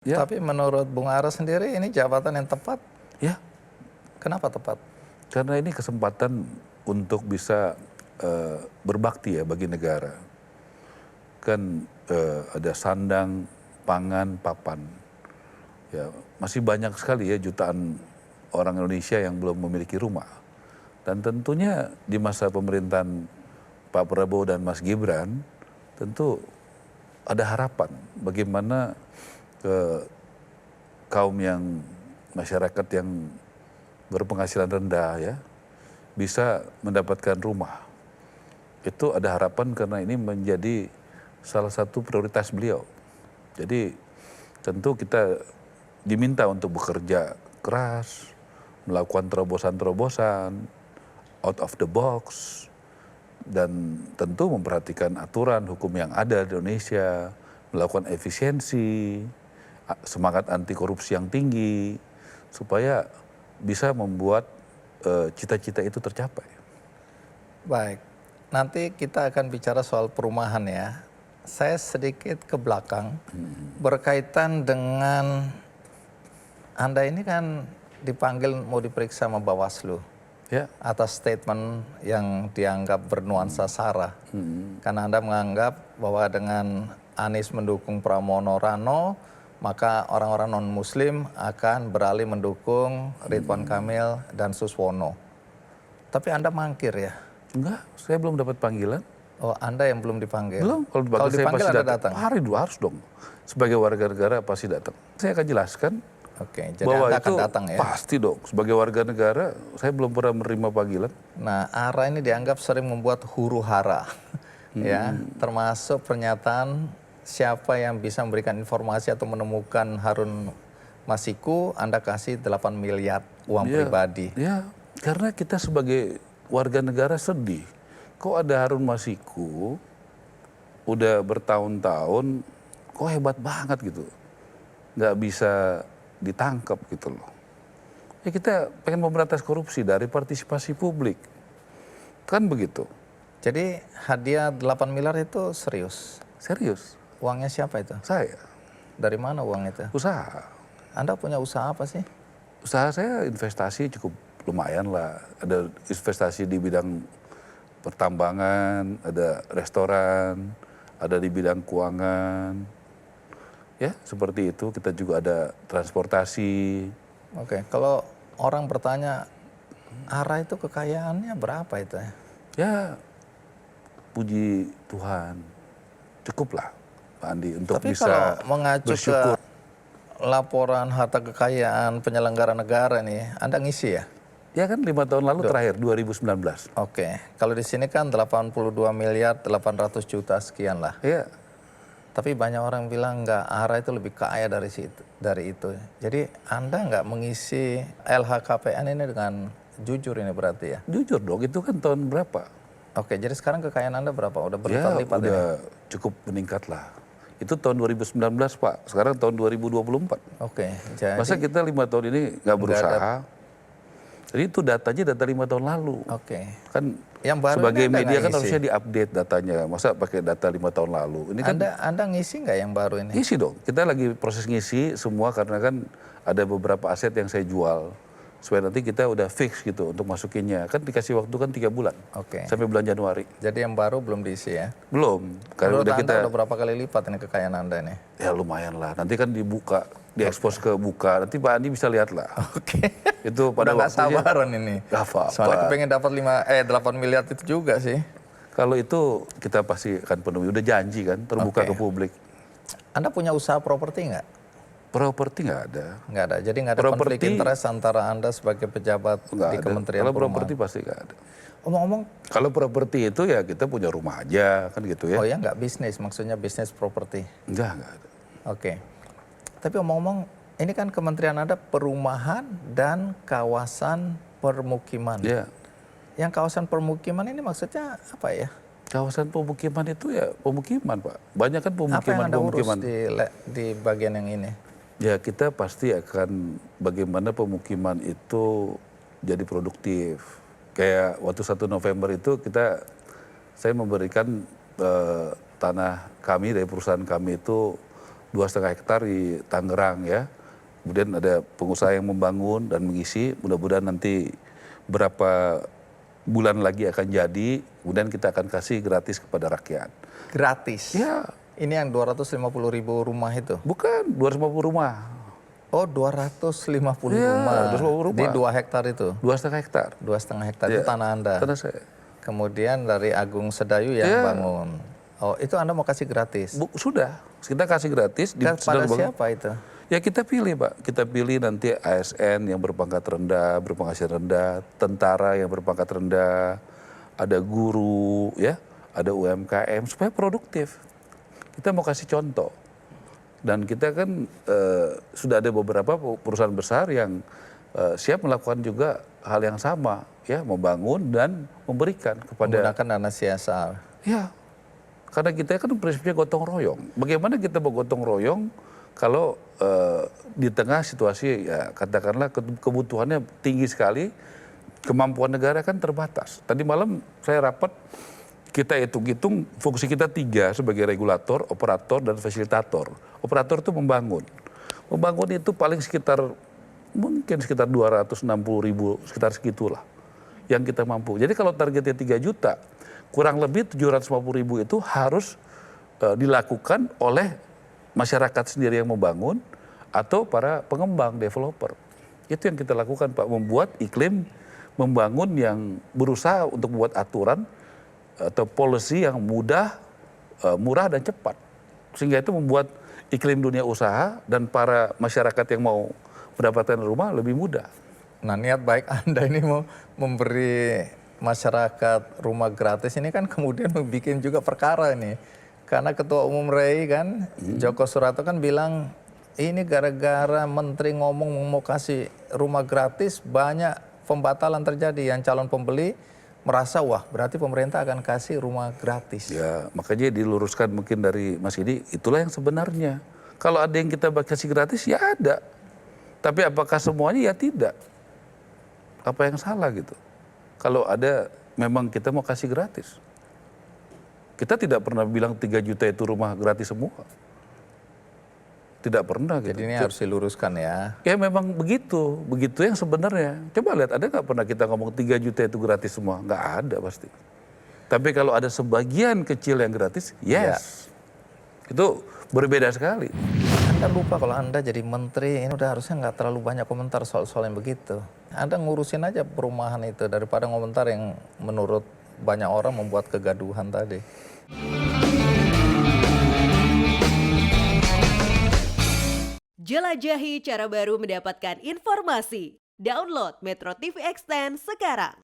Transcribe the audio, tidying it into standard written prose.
Ya. Tapi menurut Bung Ara sendiri ini jabatan yang tepat. Ya, Kenapa tepat? karena ini kesempatan untuk bisa berbakti ya bagi negara. Kan ada sandang, pangan, papan. Ya, masih banyak sekali ya jutaan orang Indonesia yang belum memiliki rumah. Dan tentunya di masa pemerintahan Pak Prabowo dan Mas Gibran, tentu ada harapan bagaimana kaum yang masyarakat yang berpenghasilan rendah ya bisa mendapatkan rumah. Itu ada harapan karena ini menjadi salah satu prioritas beliau. Jadi tentu kita diminta untuk bekerja keras, melakukan terobosan-terobosan, out of the box, dan tentu memperhatikan aturan hukum yang ada di Indonesia, melakukan efisiensi, semangat anti korupsi yang tinggi, supaya bisa membuat cita-cita itu tercapai. Baik, nanti kita akan bicara soal perumahan ya. Saya sedikit ke belakang berkaitan dengan Anda ini kan dipanggil mau diperiksa sama Bawaslu Ya, atas statement yang dianggap bernuansa sara. Karena Anda menganggap bahwa dengan Anies mendukung Pramono Rano, maka orang-orang non-muslim akan beralih mendukung Ridwan Kamil dan Suswono. Tapi Anda mangkir ya? enggak, saya belum dapat panggilan. Oh, Anda yang belum dipanggil? Belum, kalau Kalau saya dipanggil pasti Anda datang. datang? Hari dua harus dong. Sebagai warga negara pasti datang. Saya akan jelaskan Oke, jadi bahwa Anda itu akan datang ya? pasti dong. Sebagai warga negara, saya belum pernah menerima panggilan. Nah, Ara ini dianggap sering membuat huru hara, ya, termasuk pernyataan siapa yang bisa memberikan informasi atau menemukan Harun Masiku, Anda kasih 8 miliar uang pribadi. Ya, karena kita sebagai warga negara sedih. Kok ada Harun Masiku, udah bertahun-tahun, kok hebat banget gitu. Nggak bisa ditangkap gitu loh. Ya kita pengen memberantas korupsi dari partisipasi publik. Kan begitu. Jadi hadiah 8 miliar itu serius? Serius, Uangnya siapa itu? saya Dari mana uang itu? usaha. Anda punya usaha apa sih? Usaha saya investasi cukup lumayan lah. Ada investasi di bidang pertambangan, ada restoran, ada di bidang keuangan. Ya, seperti itu. Kita juga ada transportasi. Oke, kalau orang bertanya, Ara itu kekayaannya berapa itu ya? Ya, puji Tuhan, cukuplah Pak Andi untuk Tapi bisa kalau mengacu bersyukur. ke laporan harta kekayaan penyelenggara negara nih, Anda ngisi ya? Ya kan 5 tahun lalu terakhir, 2019. Oke, kalau di sini kan 82 miliar 800 juta sekian lah. Ya, Tapi banyak orang bilang nggak, Ara itu lebih kaya dari itu. Jadi Anda nggak mengisi LHKPN ini dengan jujur ini berarti ya? jujur dong, itu kan tahun berapa? Oke, jadi sekarang kekayaan Anda berapa? Udah Ya, berlipat-lipat ini? udah cukup meningkat lah. Itu tahun 2019 Pak, sekarang tahun 2024. Oke, jadi Masa kita 5 tahun ini nggak berusaha? Jadi itu datanya data 5 tahun lalu. oke. Kan Yang baru sebagai ini Anda media nggak kan ngisi? harusnya diupdate datanya. Masa pakai data 5 tahun lalu? Ini kan Anda ngisi nggak yang baru ini? ngisi dong. Kita lagi proses ngisi semua karena kan ada beberapa aset yang saya jual. Supaya nanti kita udah fix gitu untuk masukinnya. Kan dikasih waktu kan 3 bulan. Oke. Sampai bulan Januari. Jadi yang baru belum diisi ya? Belum. Karena Menurut udah Anda kita, udah berapa kali lipat ini kekayaan Anda ini? ya lumayan lah. Nanti kan dibuka, diekspos ke buka. Nanti Pak Andi bisa lihat lah. Oke. Itu pada Udah nggak waktunya. sabaran ini. Gak apa-apa. Soalnya kepengen dapat 8 miliar itu juga sih. Kalau itu kita pasti akan penuhi. Udah janji kan, terbuka Oke. ke publik. Anda punya usaha properti nggak? Properti nggak ada. Nggak ada. Jadi nggak ada konflik Properti- interest antara Anda sebagai pejabat Nggak di ada. Kementerian Kalau Perumahan. properti pasti nggak ada. Omong-omong, Kalau properti itu ya kita punya rumah aja kan gitu ya. oh ya nggak bisnis, maksudnya bisnis properti. Nggak ada. Oke. Tapi omong-omong, ini kan kementerian Anda perumahan dan kawasan permukiman. Ya, Yang kawasan permukiman ini maksudnya apa ya? kawasan pemukiman itu ya pemukiman Pak. Banyak kan Apa yang Anda urus pemukiman. di bagian yang ini? Ya kita pasti akan bagaimana pemukiman itu jadi produktif. Kayak waktu 1 November itu saya memberikan tanah kami dari perusahaan kami itu 2,5 hektar di Tangerang ya. Kemudian ada pengusaha yang membangun dan mengisi, mudah-mudahan nanti berapa bulan lagi akan jadi, kemudian kita akan kasih gratis kepada rakyat. Gratis? Ya. Ini yang 250.000 rumah itu? Bukan, 250 rumah. Oh 250 Ya, rumah. 250 rumah. Di 2 hektar itu? 2,5 hektar. 2,5 hektar Ya, itu tanah Anda? Tanah saya. Kemudian dari Agung Sedayu yang Ya. bangun. Oh itu Anda mau kasih gratis? Sudah, kita kasih gratis. Pada siapa itu? Ya kita pilih Pak, kita pilih nanti ASN yang berpangkat rendah, berpenghasilan rendah, tentara yang berpangkat rendah, ada guru, ya, ada UMKM supaya produktif. Kita mau kasih contoh. Dan kita kan sudah ada beberapa perusahaan besar yang siap melakukan juga hal yang sama, ya, membangun dan memberikan kepada. Menggunakan dana CSR. Ya, karena kita kan prinsipnya gotong royong. Bagaimana kita bergotong royong kalau di tengah situasi ya katakanlah kebutuhannya tinggi sekali, kemampuan negara kan terbatas. Tadi malam saya rapat, kita hitung-hitung fungsi kita 3 sebagai regulator, operator, dan fasilitator. Operator itu membangun. Membangun itu paling mungkin sekitar 260.000, sekitar segitulah yang kita mampu. Jadi kalau targetnya 3 juta, kurang lebih 750.000 itu harus dilakukan oleh masyarakat sendiri yang membangun atau para pengembang, developer. Itu yang kita lakukan Pak, membuat iklim membangun yang berusaha untuk membuat aturan atau policy yang mudah, murah dan cepat. Sehingga itu membuat iklim dunia usaha dan para masyarakat yang mau mendapatkan rumah lebih mudah. Nah niat baik Anda ini mau memberi masyarakat rumah gratis ini kan kemudian membuat juga perkara ini. Karena Ketua Umum REI kan, Joko Suratto kan bilang, ini gara-gara menteri ngomong mau kasih rumah gratis, banyak pembatalan terjadi. Yang calon pembeli merasa, wah berarti pemerintah akan kasih rumah gratis. Ya, makanya diluruskan mungkin dari Mas Idi, itulah yang sebenarnya. Kalau ada yang kita kasih gratis, ya ada. Tapi apakah semuanya? Ya tidak. Apa yang salah gitu? Kalau ada, memang kita mau kasih gratis. Kita tidak pernah bilang 3 juta itu rumah gratis semua. Tidak pernah gitu. Jadi ini harus diluruskan ya. Ya memang begitu yang sebenarnya. Coba lihat, ada nggak pernah kita ngomong 3 juta itu gratis semua? Nggak ada pasti. Tapi kalau ada sebagian kecil yang gratis, yes. Ya. Itu berbeda sekali. Anda lupa kalau Anda jadi menteri, ini udah harusnya nggak terlalu banyak komentar soal-soal yang begitu. Anda ngurusin aja perumahan itu daripada komentar yang menurut banyak orang membuat kegaduhan tadi. Jelajahi cara baru mendapatkan informasi. Download Metro TV Extend sekarang.